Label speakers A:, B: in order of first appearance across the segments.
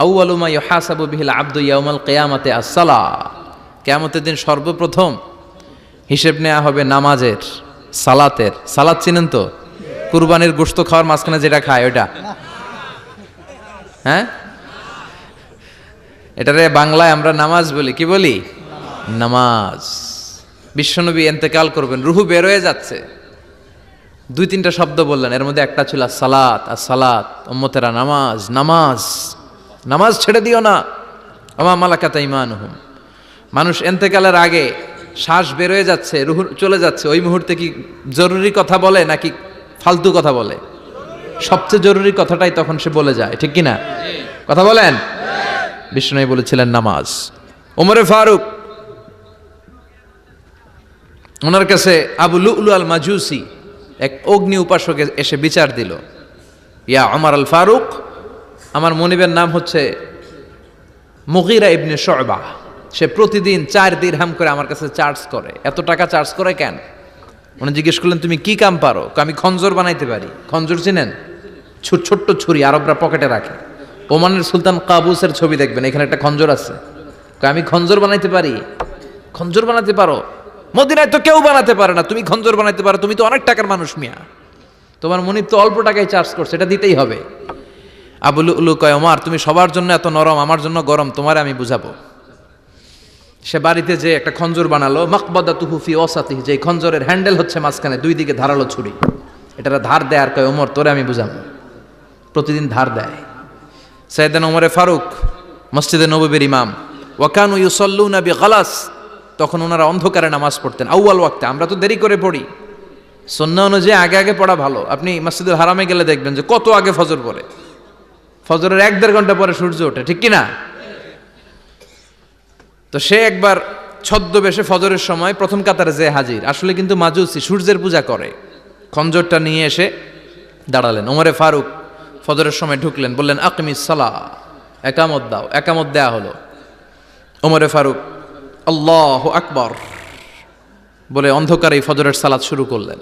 A: আউয়ালু মা ইউহাসাবু বিহিল আবদু ইয়াউমাল কিয়ামাতি আস-সালাহ, কিয়ামতের দিন সর্বপ্রথম হিসেব নেওয়া হবে নামাজের, সালাতের। সালাত চিনেন তো? কুরবানির গোশত খাওয়ার মাঝখানে যেটা খায় ওটা, হ্যাঁ, এটারে বাংলায় আমরা নামাজ বলি। কি বলি? নামাজ। বিশ্বনবী ইন্তেকাল করবেন, রুহু বের হয়ে যাচ্ছে, 2-3টা শব্দ বললেন, এর মধ্যে একটা ছিল সালাত। আর সালাত, উম্মতেরা নামাজ, নামাজ, নামাজ ছেড়ে দিও না। ওমা মালাকাত আইমানুহুম। মানুষ ইন্তেকালের আগে শ্বাস বের হয়ে যাচ্ছে, রুহু চলে যাচ্ছে, ওই মুহূর্তে কি জরুরি কথা বলে নাকি ফালতু কথা বলে? সবচেয়ে জরুরি কথাটাই তখন সে বলে যায়, ঠিক কিনা? কথা বলেন। বিষ্ণু বলেছিলেন নামাজ। ওমরে ফারুক, ওনার কাছে আবু লুলু আল মাজুসি, এক অগ্নি উপাসক, এসে বিচার দিল, ইয়া ওমর আল ফারুক, আমার মনিবের নাম হচ্ছে মুগীরা ইবনে শুবা, সে প্রতিদিন 4 দিরহাম করে আমার কাছে চার্জ করে। এত টাকা চার্জ করে কেন? উনি জিজ্ঞেস করলেন, তুমি কি কাম পারো? আমি খঞ্জর বানাইতে পারি। খঞ্জর চিনেন? ছোট্ট ছুরি, আরবরা পকেটে রাখে। ওমানের সুলতান কাবুসের ছবি দেখবেন, এখানে একটা খঞ্জর আছে। আমি খঞ্জর বানাইতে পারি। খঞ্জর বানাতে পারো? মদিনায় তো কেউ বানাতে পারে না, তুমি খঞ্জর বানাইতে পারো? তুমি তো অনেক টাকার মানুষ মিয়া, তোমার মনিব তো অল্প টাকায় চার্জ করছে, এটা দিতেই হবে। আবু লুলু কয়, ওমর তুমি সবার জন্য এত নরম, আমার জন্য গরম, তোমারে আমি বুঝাবো। সে বাড়িতে যে একটা খঞ্জর বানালো, মাকবাদাতুহু ফি ওয়াসাতিহি, যে খঞ্জরের হ্যান্ডেল হচ্ছে মাঝখানে, 2 দিকে ধারালো ছুরি, এটারা ধার দেয়। আর কয়, ওমর তোরে আমি বুঝাবো। প্রতিদিন ধার দেয়। সাইয়েদনা ওমরে ফারুক মসজিদে নববীর ইমাম, ওয়াকানু ইউসাল্লুনা বিগালাস, তখন ওনারা অন্ধকারে নামাজ পড়তেন আউয়াল ওয়াক্তে। আমরা তো দেরি করে পড়ি, সুন্নাহ অনুযায়ী আগে আগে পড়া ভালো। আপনি মসজিদুল হারামে গেলে দেখবেন যে কত আগে ফজর পড়ে, ফজরের 1-1.5 ঘন্টা পরে সূর্য ওঠে, ঠিক কিনা? তো সে একবার ছদ্মবেশে ফজরের সময় প্রথম কাতারে যে হাজির, আসলে কিন্তু মাজুসি, সূর্যের পূজা করে। খঞ্জরটা নিয়ে এসে দাঁড়ালেন। ওমরে ফারুক ফজরের সময় ঢুকলেন, বললেন আকিমিস সালাহ, একামত দাও। একামত দেয়া হলো। ওমরে ফারুক আল্লাহু আকবার বলে অন্ধকারেই ফজরের সালাত শুরু করলেন।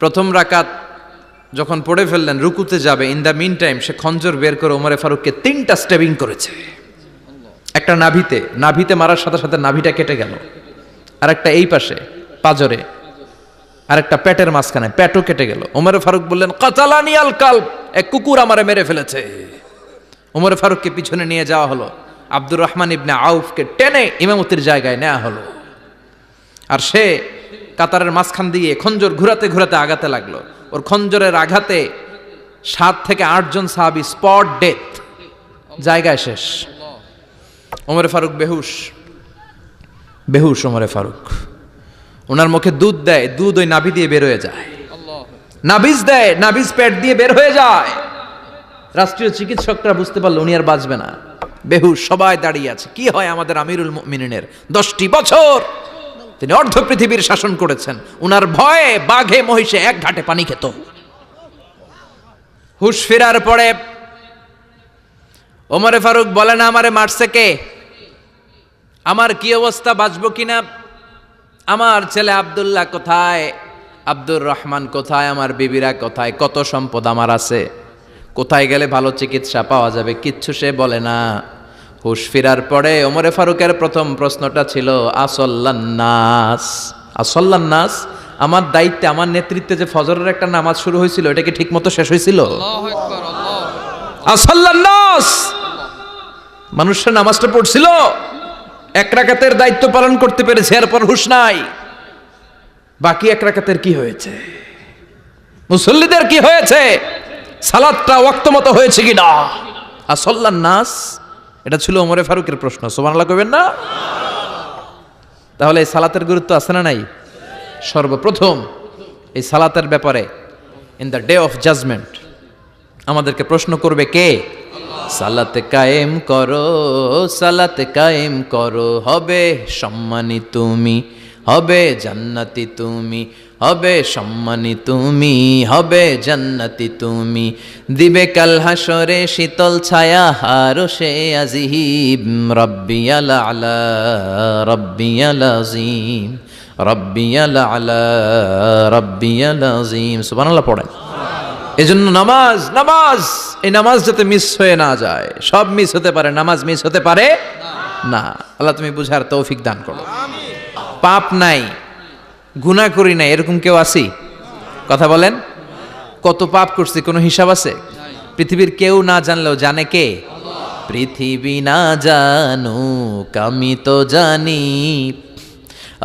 A: প্রথম রাকাত যখন পড়ে ফেললেন, রুকুতে যাবে, ইন দ্য মিন টাইম সে খঞ্জর বের করে ওমরে ফারুককে 3টা স্টেবিং করেছে। একটা নাভিতে মারার সাথে সাথে নাভিটা কেটে গেল, আর একটা এই পাশে পাজরে, আর একটা পেটের মাঝখানে, পেটও কেটে গেল। ওমরে ফারুক বললেন, কাতালানি আল কালব, এক কুকুর আমারে মেরে ফেলেছে। ওমরে ফারুককে পিছনে নিয়ে যাওয়া হলো। আব্দুর রহমান ইবনে আউফকে টেনে ইমামতির জায়গায় নেওয়া হলো। আর সে কাতারের মাঝখান দিয়ে খঞ্জর ঘুরাতে ঘুরাতে আগাতে লাগলো। ওর খঞ্জরের আঘাতে 7 থেকে 8 জন সাহাবী স্পট ডেথ, জায়গায় শেষ। ওমরে ফারুক বেহুশ। ওমরে ফারুক, ওনার মুখে দুধ দেয়, দুধ ওই নাভি দিয়ে বের হয়ে যায়। নাভিজ দেয়, নাভিজ পেট দিয়ে বের হয়ে যায়। রাষ্ট্রীয় চিকিৎসকরা বুঝতে পারলো উনি আর বাঁচবে না, বেহুশ। সবাই দাঁড়িয়ে আছে। কি হয় আমাদের আমিরুল মুমিনিনের, 10টি বছর তিনি অর্ধ পৃথিবীর শাসন করেছেন, উনার ভয়ে বাঘে মহিষে এক ঘাটে পানি খেত। হুশ ফেরার পরে ওমরে ফারুক বলে না, আমারে মারছে কে? আমার কি অবস্থা, বাঁচবো কিনা? আমার ছেলে আব্দুল্লাহ কোথায়? আব্দুর রহমান কোথায়? আমার বিবিরা কোথায়? কত সম্পদ আমার আছে, কোথায় গেলে ভালো চিকিৎসা পাওয়া যাবে? কিচ্ছু সে বলে না। হুশ ফিরার পরে ওমরে ফারুকের প্রথম প্রশ্নটা ছিল, আসল্লান্নাস, আমার দায়িত্বে, আমার নেতৃত্বে যে ফজরের একটা নামাজ শুরু হয়েছিল, এটা কি ঠিক মতো শেষ হয়েছিল? আসল্লান্নাস, মানুষের নামাজটা পড়ছিল, 1 রাকাতের দায়িত্ব পালন করতে পেরেছে, এরপর হুশ নাই। বাকি 1 রাকাতের কি হয়েছে? মুসল্লিদের কি হয়েছে? সালাতটা ওয়াক্ত মতো হয়েছে কিনা? আসল্লান্নাস, এটা ছিল ওমরে ফারুকের প্রশ্ন। সুবহানাল্লাহ কইবেন না? তাহলে এই সালাতের গুরুত্ব আছে না নাই? সর্বপ্রথম এই সালাতের ব্যাপারে in the day of judgement আমাদেরকে প্রশ্ন করবে কে? সালাতে কায়েম করো, সালাতে কায়েম করো, হবে সম্মানী তুমি, হবে জান্নাতি তুমি, হবে সম্মানী তুমি, হবে জান্নাতি তুমি, দিবে কাল হাসরে শীতল ছায়া আরশে আজিম, রব্বিয়াল আলা রব্বিয়াল আযীম, রব্বিয়াল আলা রব্বিয়াল আযীম। সুবহানাল্লাহ পড়েন। এজন্য নামাজ নামাজ, এই নামাজ যাতে মিস হয়ে না যায়। সব মিস হতে পারে, নামাজ মিস হতে পারে না। আল্লাহ তুমি বুঝার তৌফিক দান করো। পাপ নাই, গুনাহ করি নাই, এরকম কেউ আছি? কথা বলেন। কত পাপ করছি কোনো হিসাব আছে? পৃথিবীর কেউ না জানলেও জানে কে? পৃথিবী না জানুক আমি তো জানি,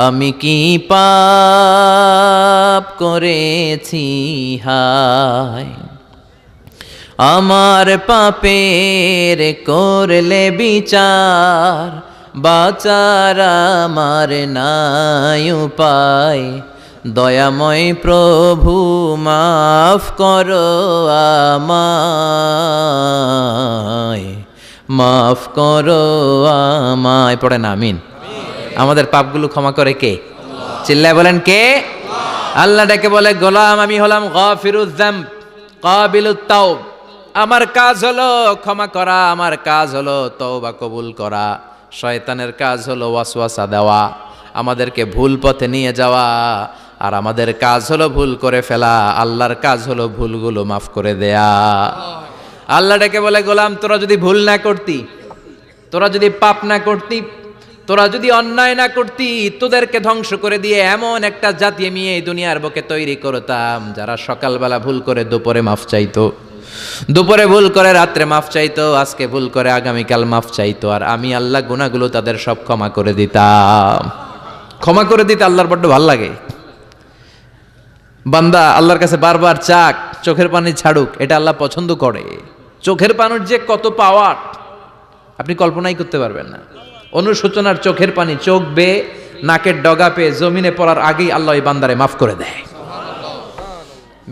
A: আমি কি পাপ করেছি হায়। আমার পাপের করলে বিচার, বাঁচার আমার নাই উপায়। দয়াময় প্রভু মাফ করো আমায়, মাফ করো আমায়। পড়েন আমিন। আমাদের পাপগুলো ক্ষমা করে কে? চিল্লায় বলেন কে? আল্লাহ ডেকে বলে, গোলাম আমি হলাম গাফিরুয যামব কাবিলুত তাওব। আমার কাজ হলো ক্ষমা করা, আমার কাজ হলো তওবা কবুল করা। শয়তানের কাজ হলো ওয়াসওয়াসা দেওয়া, আমাদেরকে ভুল পথে নিয়ে যাওয়া। আর আমাদের কাজ হলো ভুল করে ফেলা, আল্লাহর কাজ হলো ভুলগুলো মাফ করে দেয়া। আল্লাহ ডেকে বলে, গোলাম তোরা যদি ভুল না করতি, তোরা যদি পাপ না করতি, তোরা যদি অন্যায় না করতি, তোদেরকে ধ্বংস করে দিয়ে এমন একটা জাতি আমি এই দুনিয়ার বুকে তৈরি করতাম যারা সকালবেলা ভুল করে দুপুরে মাফ চাইতো, দুপুরে ভুল করে রাত্রে মাফ চাইতো, আজকে ভুল করে আগামীকাল মাফ চাইতো। আর আমি আল্লাহ গুনাহগুলো তাদের সব ক্ষমা করে দিতাম। ক্ষমা করে দিতে আল্লাহর বড্ড ভাল লাগে। বান্দা আল্লাহর কাছে বারবার চাক, চোখের পানি ছাড়ুক, এটা আল্লাহ পছন্দ করে। চোখের পানির যে কত পাওয়ার আপনি কল্পনাই করতে পারবেন না। অনুশোচনার চোখের পানি চোখ বেয়ে নাকের ডগা পেয়ে জমিনে পড়ার আগেই আল্লাহ এই বান্দারে মাফ করে দেয়।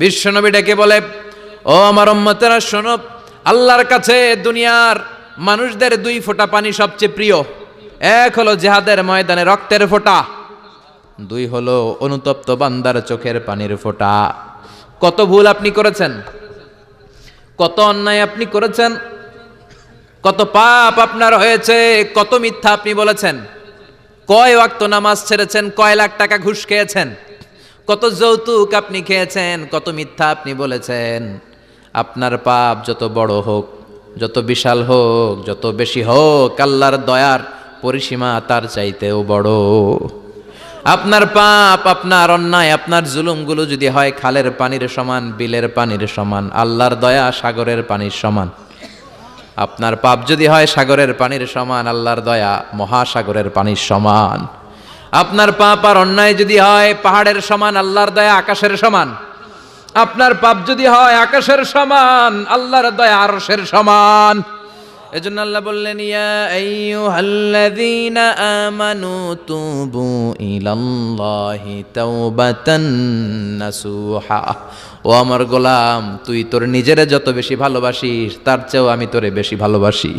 A: বিশ্বনবী ডেকে বলে, ও আমার উম্মতেরা শোনো, আল্লাহর কাছে দুনিয়ার মানুষদের দুই ফোঁটা পানি সবচেয়ে প্রিয়। এক হলো জিহাদের ময়দানে রক্তের ফোঁটা, দুই হলো অনুতপ্ত বান্দার চোখের পানির ফোঁটা। কত ভুল আপনি করেছেন, কত অন্যায় আপনি করেছেন, কত পাপ আপনার হয়েছে, কত মিথ্যা আপনি বলেছেন, কয় ওয়াক্ত নামাজ ছেড়েছেন, কয় লাখ টাকা ঘুষ খেয়েছেন, কত যৌতুক আপনি খেয়েছেন, কত মিথ্যা আপনি বলেছেন। আপনার পাপ যত বড় হোক, যত বিশাল হোক, যত বেশি হোক, আল্লাহর দয়ার পরিসীমা তার চাইতেও বড়। আপনার পাপ, আপনার অন্যায়, আপনার জুলুমগুলো যদি হয় খালের পানির সমান, বিলের পানির সমান, আল্লাহর দয়া সাগরের পানির সমান। আপনার পাপ যদি হয় সাগরের পানির সমান, আল্লাহর দয়া মহাসাগরের পানির সমান। আপনার পাপ আর অন্যায় যদি হয় পাহাড়ের সমান, আল্লাহর দয়া আকাশের সমান। আপনার পাপ যদি হয় আকাশের সমান, আল্লাহর দয়া আরশের সমান। এজন্য আল্লাহ বললেন, ইয়া আইয়ুহাল্লাযীনা আমানু তুবু ইলাল্লাহি তাওবাতান নাসুহা। ও আমার গোলাম, তুই তোর নিজেরে যত বেশি ভালোবাসিস তার চেয়েও আমি তোরে বেশি ভালোবাসি।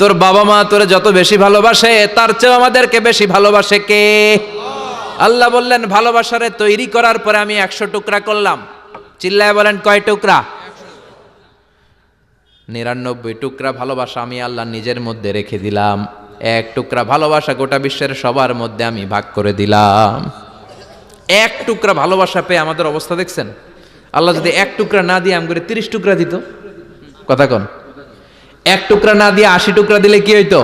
A: তোর বাবা মা তোরে যত বেশি ভালোবাসে তার চেয়েও আমাদেরকে বেশি ভালোবাসে কে? আল্লাহ বললেন, ভালোবাসারে তৈরি করার পরে আমি 100 টুকরা করলাম। চিল্লায় বলেন কয় টুকরা? 99 টুকরা ভালোবাসা আমি আল্লাহ নিজের মধ্যে রেখে দিলাম। 1 টুকরা ভালোবাসা গোটা বিশ্বের সবার মধ্যে আমি ভাগ করে দিলাম। 1 টুকরা ভালোবাসা পেয়ে আমাদের অবস্থা দেখছেন? আল্লাহ যদি 1 টুকরা না দিয়ে আমগরে 30 টুকরা দিত, কথা কন, 1 টুকরা না দিয়ে 80 টুকরা দিলে কি হইতো?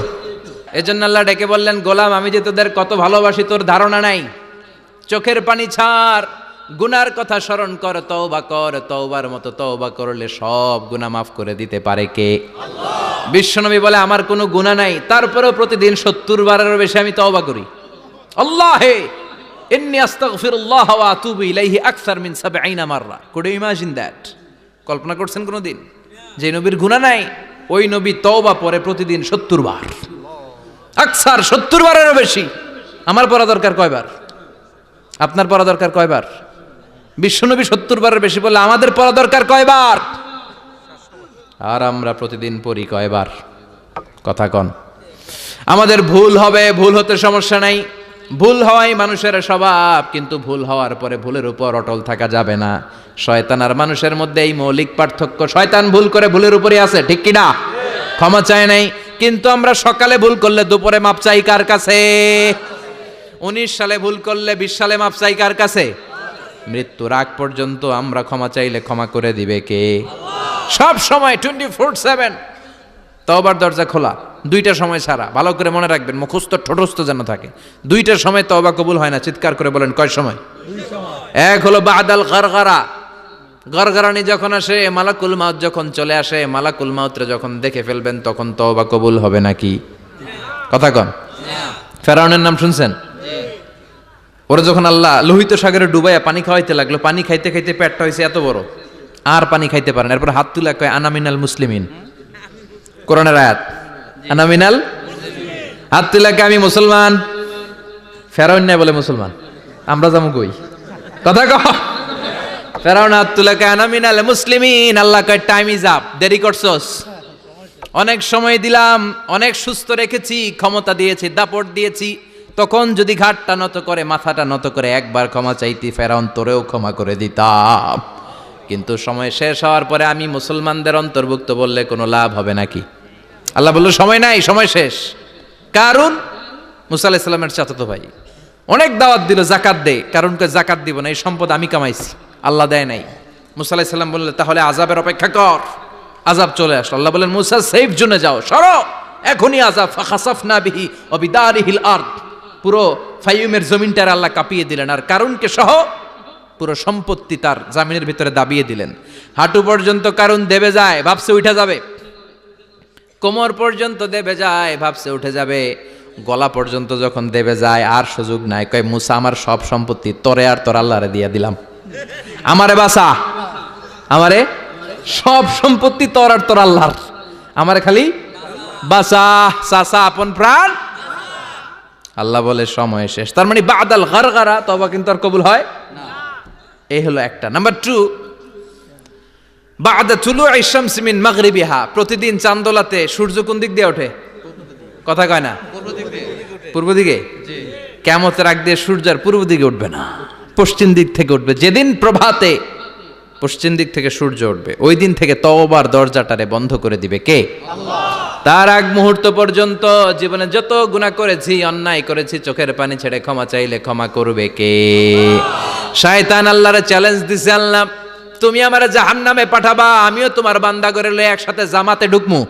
A: এজন্য আল্লাহ ডেকে বললেন, গোলাম আমি যে তোদের কত ভালোবাসি তোর ধারণা নাই। চোখের পানি ছাড়, গুনার কথা স্মরণ কর, তওবা কর। তওবার মতো তওবা করলে সব গুনাহ মাফ করে দিতে পারে কে? আল্লাহ। বিশ্বনবী বলে, আমার কোনো গুনাহ নাই, তারপরেও প্রতিদিন 70 বারেরও বেশি আমি তওবা করি। আল্লাহে ইন্নী আস্তাগফিরুল্লাহ ওয়া আতুবু ইলাইহি আকসার মিন 70 মাররা। Could you imagine that? কল্পনা করছেন কোনোদিন যে নবীর গুনাহ নাই, ওই নবী তওবা পড়ে প্রতিদিন 70 বার, আকসার 70 বারেরও বেশি। আমার পড়া দরকার কয়বার? আপনার পড়া দরকার কয়বার? বিশ্বনবী 70 বারের বেশি বললে আমাদের পড়া দরকার কয়বার? আর আমরা প্রতিদিন পড়ি কয়বার? কথা কন। আমাদের ভুল হবে, ভুল হতে সমস্যা নাই, ভুল হওয়াই মানুষের স্বভাব, কিন্তু ভুল হওয়ার পরে ভুলের উপর অটল থাকা যাবে না। শয়তান আর মানুষের মধ্যে এই মৌলিক পার্থক্য। শয়তান ভুল করে ভুলের উপরই আছে, ঠিক কি না? ক্ষমা চায় নাই, কিন্তু আমরা সকালে ভুল করলে দুপুরে মাপ চাই কার কাছে? 19 সালে ভুল করলে 20 সালে মাপ চাই কার কাছে? মৃত্যুর আগ পর্যন্ত আমরা ক্ষমা চাইলে ক্ষমা করে দিবে কে? সব সময় 24/7 তওবার দরজা খোলা, দুইটা সময় ছাড়া। ভালো করে মনে রাখবেন, মুখস্থ ঠোঁটস্থ যেন থাকে। দুইটার সময় তওবা কবুল হয় না, চিৎকার করে বলেন কয় সময়? এক হলো বাদাল গারগারা, গরগরানি যখন আসে, মালাকুল মাউত যখন চলে আসে, মালাকুল মাউতরে যখন দেখে ফেলবেন তখন তওবা কবুল হবে নাকি? কথা কন। ফেরাউনের নাম শুনছেন? ওরা যখন আল্লাহ লোহিত সাগরে ডুবাইয়া পানি খাওয়াইতে লাগলো, পানি খাইতে খাইতে পেটটা হয়েছে এত বড়, আর পানি খাইতে পারেন। এরপর হাত তুলে কয় আনা মিনাল মুসলিমিন, কোরআনের আয়াত, আনা মিনাল, হাত তুলে কয় আমি মুসলমান। ফেরাউন নাই বলে মুসলমান, আমরা যাবো কই? কথা কহ। ফেরাউন হাত তুলে কয় আনা মিনাল মুসলিমিন, আল্লাহ কয় টাইম ইজ আপ, দেরি করছস, অনেক সময় দিলাম, অনেক সুস্থ রেখেছি, ক্ষমতা দিয়েছি, দাপট দিয়েছি, তখন যদি ঘাটটা নত করে, মাথাটা নত করে একবার ক্ষমা চাইতি, ফেরাউন তোরেও ক্ষমা করে দিতাম। কিন্তু সময় শেষ হওয়ার পরে আমি মুসলমানদের অন্তর্ভুক্ত বললে কোনো লাভ হবে নাকি? আল্লাহ বলল সময় নাই, সময় শেষ। কারণ মুসা আলাইহিস সালামের চাচাতো ভাই অনেক দাওয়াত দিল, জাকাত দে, কারণকে জাকাত দিব না, এই সম্পদ আমি কামাইছি, আল্লাহ দেয় নাই। মুসা আলাইহিস সালাম বললেন তাহলে আযাবের অপেক্ষা কর। আযাব চলে আসলো, আল্লাহ বলেন মুসা সেফ জোনে যাও, সরো, এখনই আযাব। ফাখাসাফনা বিহি ওয়া বিদারিহিল আরদ, পুরো ফাইয়ুমের জমিনটার আল্লাহ কাঁপিয়ে দিলেন, আর কারুনকে সহ পুরো সম্পত্তি তার জামিনের ভিতরে দাবিয়ে দিলেন। হাঁটু পর্যন্ত কারুন দেবে যায়, ভাবছে উঠে যাবে, কোমর পর্যন্ত দেবে যায়, ভাবছে উঠে যাবে, গলা পর্যন্ত যখন দেবে যায় আর সুযোগ নাই। কয় মুসা আমার সব সম্পত্তি তোরে আর তোর আল্লাহরে দিয়ে দিলাম, আমারে বাসা, আমারে সব সম্পত্তি তোর আর তোর আল্লাহর, আমারে খালি বাসা, চাচা আপন প্রাণ। আল্লাহ বলে সময় শেষ। তার মানে বাদাল গারগারা, তওবা কিন্তু আর কবুল হয় না। এই হলো একটা। নাম্বার 2, বাদা তুলুই শামসি মিন মাগরিবিহা, প্রতিদিন চাঁদোলাতে সূর্য কোন দিক দিয়ে ওঠে? কথা কয় না? পূর্ব দিকে। কিয়ামতের আগ দিয়ে সূর্য আর পূর্ব দিকে উঠবে না, পশ্চিম দিক থেকে উঠবে। যেদিন প্রভাতে পশ্চিম দিক থেকে সূর্য উঠবে, ওই দিন থেকে তওবার দরজাটারে বন্ধ করে দিবে কে? আল্লাহ। তার আগ মুহূর্ত পর্যন্ত জীবনে যত গুনাহ করেছি, অন্যায় করেছি, চোখের পানি ছেড়ে ক্ষমা চাইলে ক্ষমা করবে কে? শয়তান আল্লাহরে চ্যালেঞ্জ দিছে, আল্লাহ তুমি আমারে জাহান্নামে পাঠাবা, আমিও তোমার বান্দা করে লয়ে একসাথে জামাতে ঢুকমু,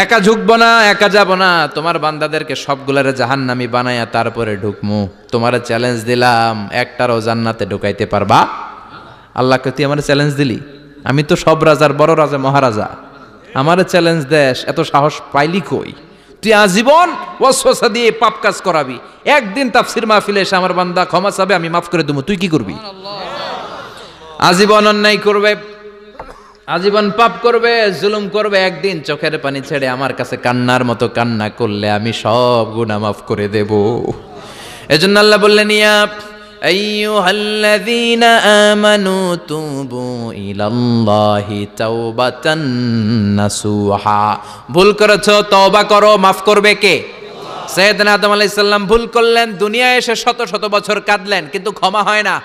A: একা ঝুঁকবো না, একা যাব না, তোমার বান্দাদেরকে সবগুলারে জাহান্নামী বানায়া তারপরে ঢুকমু। তোমারে চ্যালেঞ্জ দিলাম, একটারও জান্নাতে ঢুকাইতে পারবা? আল্লাহকে তুই আমার চ্যালেঞ্জ দিলি, আমি তো সব রাজার বড় রাজা, মহারাজা, আমারে চ্যালেঞ্জ দেশ, এত সাহস পাইলি কই? তুই আজীবন ওয়াসওয়াসা দিয়ে পাপ কাজ করাবি, একদিন তাফসীর মাহফিলে এসে আমার বান্দা ক্ষমা চাবে, আমি মাফ করে দেবো, তুই কি করবি? আজীবন অন্যায় করবে, আজীবন পাপ করবে, জুলুম করবে, একদিন চোখের পানি ছেড়ে আমার কাছে কান্নার মতো কান্না করলে আমি সব গুনাহ মাফ করে দেব। এজন্য আল্লাহ বললেন ইয়া আইয়ুহাল্লাযীনা আমানু তুবু ইলাল্লাহি তাওবাতান নাসুহা, ভুল করেছো তওবা করো, মাফ করবে কে? সাইয়েদনা আদম আলাইহিস সালাম ভুল করলেন, দুনিয়ায় এসে শত শত বছর কাঁদলেন, কিন্তু ক্ষমা হয় না।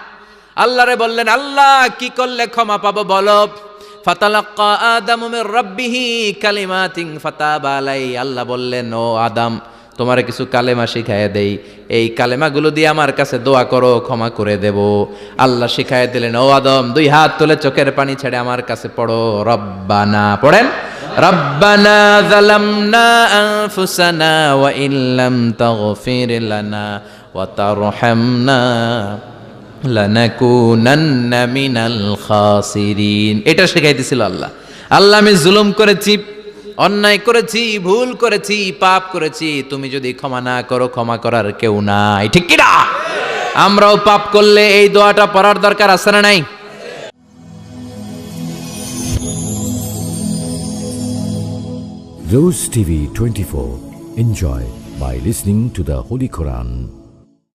A: আল্লাহরে বললেন আল্লাহ কি করলে ক্ষমা পাবো বলো? ফাতালাক্কা আদামু মির রাব্বিহি কালিমাতিন ফাতাবা আলাই, আল্লাহ বললেন ও আদম তোমারে কিছু কালেমা শিখাইয়া দেই, এই কালেমাগুলো দিয়ে আমার কাছে দোয়া করো, ক্ষমা করে দেব। আল্লাহ শিখাইয়া দিলেন ও আদম দুই হাত তুলে চোখের পানি ছেড়ে আমার কাছে পড়ো, রব্বানা, পড়েন, রব্বানা যালামনা আনফুসানা ওয়া ইল্লাম তাগফির লানা ওয়া তারহামনা লানাকুনান্না মিনাল খাসিরিন। এটা শিখাইতেছিল আল্লাহ। আল্লাহ আমি জুলুম করেছি, অন্যায় করেছি, ভুল করেছি, পাপ করেছি, তুমি যদি ক্ষমা না করো ক্ষমা করার কেউ নাই, ঠিক কি না? আমরাও পাপ করলে এই দোয়াটা পড়ার দরকার আছে না নাই?
B: Rose TV 24. Enjoy by listening to the Holy Quran.